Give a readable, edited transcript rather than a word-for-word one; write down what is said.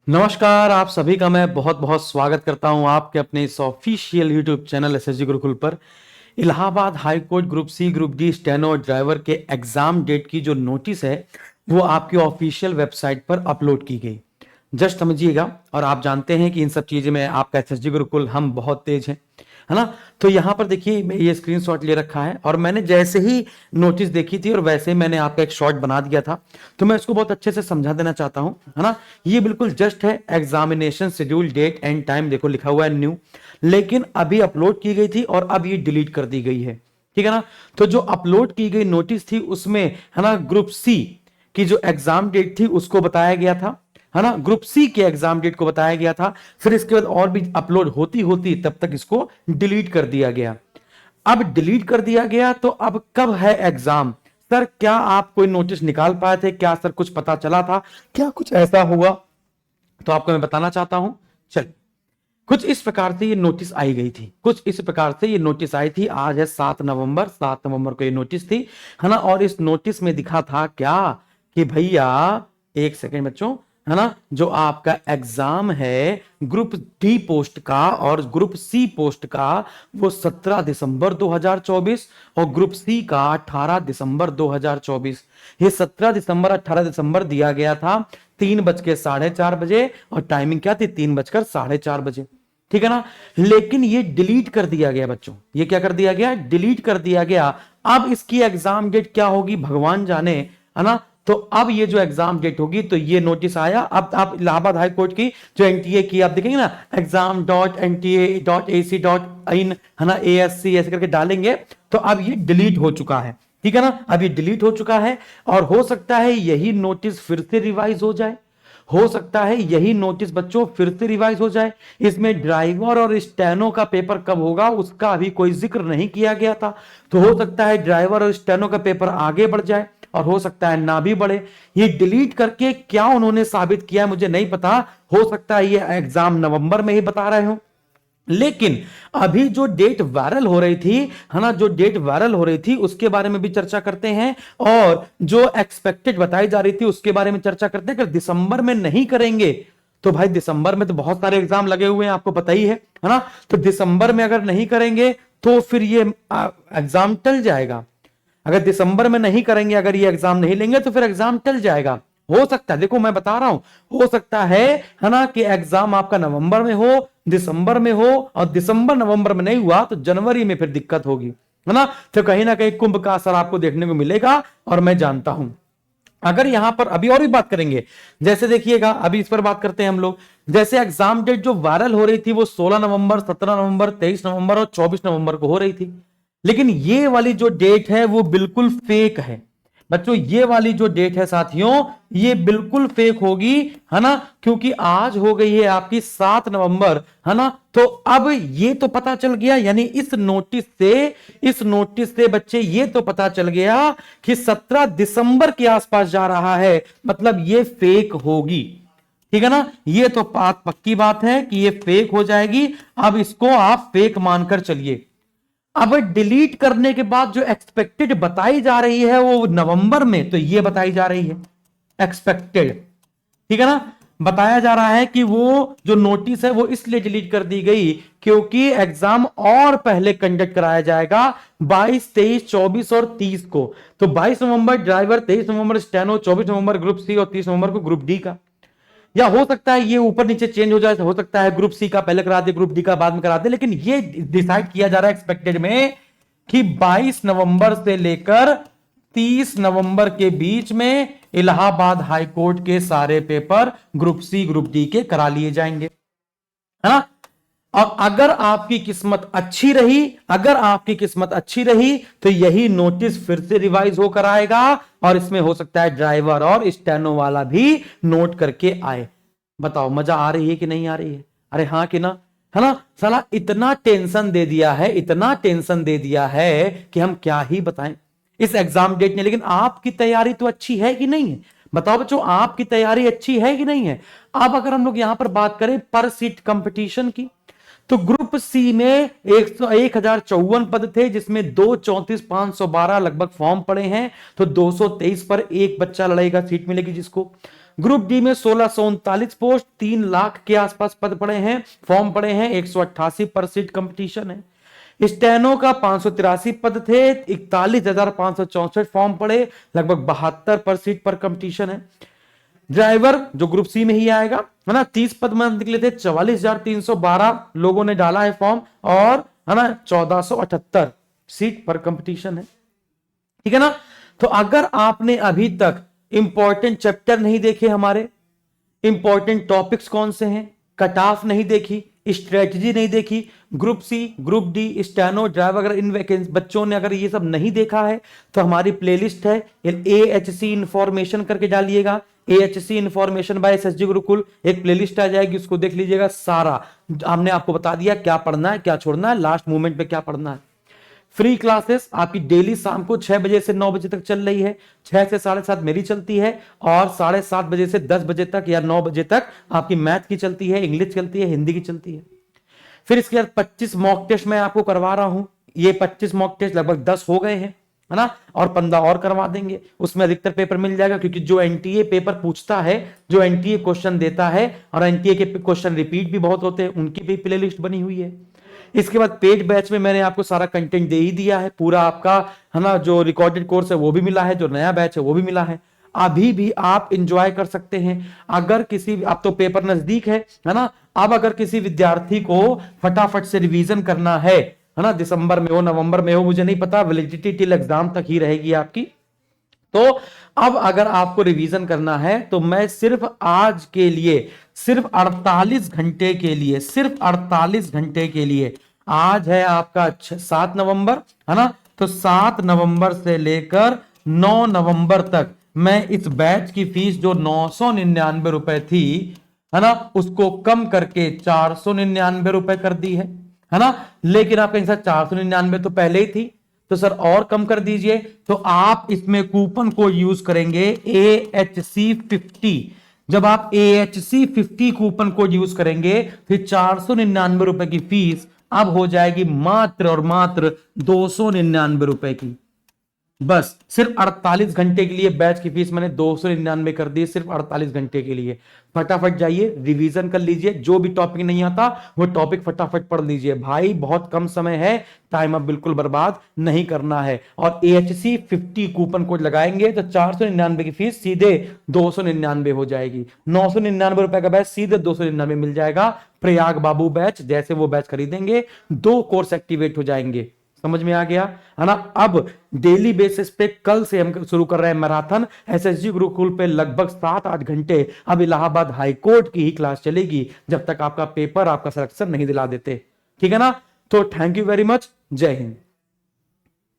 नमस्कार, आप सभी का मैं बहुत बहुत स्वागत करता हूं आपके अपने इस official YouTube channel SSG Gurukul पर। Allahabad High Court group C group D steno driver के एग्जाम डेट की जो नोटिस है वो आपकी ऑफिशियल वेबसाइट पर अपलोड की गई। जस्ट समझिएगा, और आप जानते हैं कि इन सब चीजें में आपका एसएसजी गुरुकुल हम बहुत तेज हैं, है ना। तो यहां पर देखिए, मैं ये स्क्रीनशॉट ले रखा है और मैंने जैसे ही नोटिस देखी थी और वैसे ही मैंने आपका एक शॉट बना दिया था, तो मैं इसको बहुत अच्छे से समझा देना चाहता हूं, है ना। ये बिल्कुल जस्ट है examination schedule date and time, देखो लिखा हुआ है न्यू, लेकिन अभी अपलोड की गई थी और अब ये डिलीट कर दी गई है, ठीक है ना। तो जो अपलोड की गई नोटिस थी उसमें, है ना, ग्रुप सी की जो एग्जाम डेट थी उसको बताया गया था, है ना। ग्रुप सी के एग्जाम डेट को बताया गया था। फिर इसके बाद और भी अपलोड होती होती तब तक इसको डिलीट कर दिया गया। अब डिलीट कर दिया गया तो अब कब है एग्जाम? सर क्या आप कोई नोटिस निकाल पाए थे? क्या सर कुछ पता चला था? क्या कुछ ऐसा हुआ? तो आपको मैं बताना चाहता हूं। चल, कुछ इस प्रकार से ये नोटिस आई गई थी, कुछ इस प्रकार से ये नोटिस आई थी। आज है 7 नवंबर, 7 नवंबर को ये नोटिस थी, है ना। और इस नोटिस में दिखा था क्या कि भैया, एक सेकेंड बच्चों, है ना, जो आपका एग्जाम है ग्रुप डी पोस्ट का और ग्रुप सी पोस्ट का, वो 17 दिसंबर 2024 और ग्रुप सी का 18 दिसंबर 2024। ये 17 दिसंबर 18 दिसंबर दिया गया था 3:04 और टाइमिंग क्या थी? 3:04, ठीक है ना। लेकिन ये डिलीट कर दिया गया बच्चों, ये क्या कर दिया गया? डिलीट कर दिया गया। अब इसकी एग्जाम डेट क्या होगी भगवान जाने, है ना। तो अब ये जो एग्जाम डेट होगी, तो ये नोटिस आया। अब आप इलाहाबाद हाई कोर्ट की जो एनटीए की आप देखेंगे ना, exam.nta.ac.in, है ना, ASC ऐसे करके डालेंगे, तो अब ये डिलीट हो चुका है, ठीक है ना। अब ये डिलीट हो चुका है और हो सकता है यही नोटिस फिर से रिवाइज हो जाए, हो सकता है यही नोटिस बच्चों फिर से रिवाइज हो जाए। इसमें ड्राइवर और स्टेनो का पेपर कब होगा उसका अभी कोई जिक्र नहीं किया गया था, तो हो सकता है ड्राइवर और स्टेनो का पेपर आगे बढ़ जाए और हो सकता है ना भी बढ़े। ये डिलीट करके क्या उन्होंने साबित किया मुझे नहीं पता, हो सकता है ये एग्जाम नवंबर में ही बता रहे हो। लेकिन अभी जो डेट वायरल हो रही थी, है ना, जो डेट वायरल हो रही थी उसके बारे में भी चर्चा करते हैं, और जो एक्सपेक्टेड बताई जा रही थी उसके बारे में चर्चा करते हैं। अगर दिसंबर में नहीं करेंगे तो भाई, दिसंबर में तो बहुत सारे एग्जाम लगे हुए हैं, आपको पता ही है ना। तो दिसंबर में अगर नहीं करेंगे तो फिर ये एग्जाम टल जाएगा। अगर दिसंबर में नहीं करेंगे, अगर ये एग्जाम नहीं लेंगे तो फिर एग्जाम टल जाएगा। हो सकता है, देखो मैं बता रहा हूं, हो सकता है ना, कि एग्जाम आपका नवंबर में हो, दिसंबर में हो, और दिसंबर नवंबर में नहीं हुआ तो जनवरी में फिर दिक्कत होगी, है ना। तो कहीं ना कहीं कुंभ का असर आपको देखने को मिलेगा, और मैं जानता हूं। अगर यहां पर अभी और भी बात करेंगे, जैसे देखिएगा, अभी इस पर बात करते हैं हम लोग। जैसे एग्जाम डेट जो वायरल हो रही थी वो 16 नवंबर, 17 नवंबर, 23 नवंबर और 24 नवंबर को हो रही थी। लेकिन ये वाली जो डेट है वो बिल्कुल फेक है बच्चों। ये वाली जो डेट है साथियों, ये बिल्कुल फेक होगी, है ना, क्योंकि आज हो गई है आपकी 7 नवंबर, है ना। तो अब ये तो पता चल गया, यानी इस नोटिस से बच्चे ये तो पता चल गया कि 17 दिसंबर के आसपास जा रहा है, मतलब ये फेक होगी, ठीक है ना। ये तो बात पक्की बात है कि ये फेक हो जाएगी। अब इसको आप फेक मानकर चलिए। अब डिलीट करने के बाद जो एक्सपेक्टेड बताई जा रही है वो नवंबर में, तो ये बताई जा रही है एक्सपेक्टेड, ठीक है ना। बताया जा रहा है कि वो जो नोटिस है वो इसलिए डिलीट कर दी गई क्योंकि एग्जाम और पहले कंडक्ट कराया जाएगा 22, 23, 24 और 30 को। तो 22 नवंबर ड्राइवर, 23 नवंबर स्टेनो, 24 नवंबर ग्रुप सी और 30 नवंबर को ग्रुप डी का। या हो सकता है ये ऊपर नीचे चेंज हो जाए, हो सकता है ग्रुप सी का पहले करा दे, ग्रुप डी का बाद में करा दे, लेकिन ये डिसाइड किया जा रहा है एक्सपेक्टेड में कि 22 नवंबर से लेकर 30 नवंबर के बीच में इलाहाबाद हाई कोर्ट के सारे paper group C group D के करा लिए जाएंगे, है ना। और अगर आपकी किस्मत अच्छी रही, अगर आपकी किस्मत अच्छी रही तो यही नोटिस फिर से रिवाइज होकर आएगा और इसमें हो सकता है ड्राइवर और स्टेनो वाला भी नोट करके आए। बताओ मजा आ रही है कि नहीं आ रही है? अरे हाँ कि ना, है ना। साला इतना टेंशन दे दिया है, इतना टेंशन दे दिया है कि हम क्या ही बताएं इस एग्जाम डेट ने। लेकिन आपकी तैयारी तो अच्छी है कि नहीं है? बताओ बच्चों, आपकी तैयारी अच्छी है कि नहीं है? अब अगर हम लोग यहां पर बात करें पर सीट कंपटीशन की, तो ग्रुप सी में 1054 पद थे, जिसमें 234,512 लगभग फॉर्म पड़े हैं। तो 223 पर एक बच्चा लड़ेगा, सीट मिलेगी जिसको। ग्रुप डी में 1639 पोस्ट, 3 लाख के आसपास पद पड़े हैं, फॉर्म पड़े हैं, 188 पर सीट कंपटीशन है। स्टेनो का 583 पद थे, 41,564 फॉर्म पड़े, लगभग 72 पर सीट पर कंपटीशन है। ड्राइवर जो ग्रुप सी में ही आएगा, है ना, 30 पद में निकले थे, 44,312 लोगों ने डाला है फॉर्म, और है ना 1478 सीट पर कंपटीशन है। ठीक है ना। तो अगर आपने अभी तक इंपॉर्टेंट चैप्टर नहीं देखे, हमारे इंपॉर्टेंट टॉपिक्स कौन से हैं, कट ऑफ नहीं देखी, स्ट्रेटजी नहीं देखी, group C, group D, steno, driver, अगर इन वैकेंसी बच्चों ने अगर ये सब नहीं देखा है तो हमारी प्लेलिस्ट है, AHC इंफॉर्मेशन करके डालिएगा, AHC information bye SSG Gurukul, एक प्लेलिस्ट आ जाएगी, उसको देख लीजिएगा। सारा हमने आपको बता दिया क्या पढ़ना है, क्या छोड़ना है, लास्ट मोमेंट पे क्या पढ़ना है। फ्री क्लासेस आपकी डेली शाम को 6 बजे से 9 बजे तक चल रही है, 6 से 7:30 मेरी चलती है, और 7:30 बजे से 10 बजे तक या 9 बजे तक आपकी मैथ की चलती है, इंग्लिश चलती है, हिंदी की चलती है। फिर इसके बाद 25 मॉक टेस्ट मैं आपको करवा रहा हूं, ये 25 मॉक टेस्ट लगभग 10 हो गए हैं, है ना, और 15 और करवा देंगे, उसमें अधिकतर पेपर मिल जाएगा, क्योंकि जो एनटीए पेपर पूछता है, जो एनटीए क्वेश्चन देता है, और एनटीए के क्वेश्चन रिपीट भी बहुत होते हैं, उनकी भी प्ले लिस्ट बनी हुई है। इसके बाद पेड बैच में मैंने आपको सारा कंटेंट दे ही दिया है, पूरा आपका, है ना, जो रिकॉर्डेड कोर्स है वो भी मिला है, जो नया बैच है वो भी मिला है, अभी भी आप इंजॉय कर सकते हैं। अगर किसी, अब तो पेपर नजदीक है ना, अब अगर किसी विद्यार्थी को फटाफट से रिवीजन करना है ना, दिसंबर में हो, नवंबर में हो, मुझे नहीं पता, वैलिडिटी टिल एग्जाम तक ही रहेगी आपकी, तो अब अगर आपको रिवीजन करना है तो मैं सिर्फ आज के लिए, सिर्फ 48 घंटे के लिए, सिर्फ 48 घंटे के लिए, आज है आपका 7 नवंबर, है ना, तो 7 नवंबर से लेकर 9 नवंबर तक मैं इस बैच की फीस जो 999 रुपए थी, है ना, उसको कम करके 499 रुपए कर दी है ना। लेकिन आप कहीं 499 तो पहले ही थी, तो सर और कम कर दीजिए, तो आप इसमें कूपन कोड यूज करेंगे AHC50। जब आप AHC50 कूपन कोड यूज करेंगे, फिर 499 रुपए की फीस अब हो जाएगी मात्र और मात्र 299 रुपए की। बस सिर्फ 48 घंटे के लिए बैच की फीस मैंने 299 कर दी, सिर्फ 48 घंटे के लिए। फटाफट जाइए, रिवीजन कर लीजिए, जो भी टॉपिक नहीं आता वो टॉपिक फटाफट पढ़ लीजिए भाई, बहुत कम समय है, टाइम अब बिल्कुल बर्बाद नहीं करना है। और AHC 50 कूपन कोड लगाएंगे तो 499 की फीस सीधे 299 हो जाएगी, 999 रुपए का बैच सीधे 299 मिल जाएगा। प्रयाग बाबू बैच, जैसे वो बैच खरीदेंगे 2 कोर्स एक्टिवेट हो जाएंगे। समझ में आ गया, है ना। अब डेली बेसिस पे कल से हम शुरू कर रहे हैं मैराथन SSG गुरुकुल पे, लगभग 7-8 घंटे अब इलाहाबाद हाई कोर्ट की ही क्लास चलेगी, जब तक आपका पेपर, आपका सिलेक्शन नहीं दिला देते। ठीक है ना। तो थैंक यू वेरी मच, जय हिंद।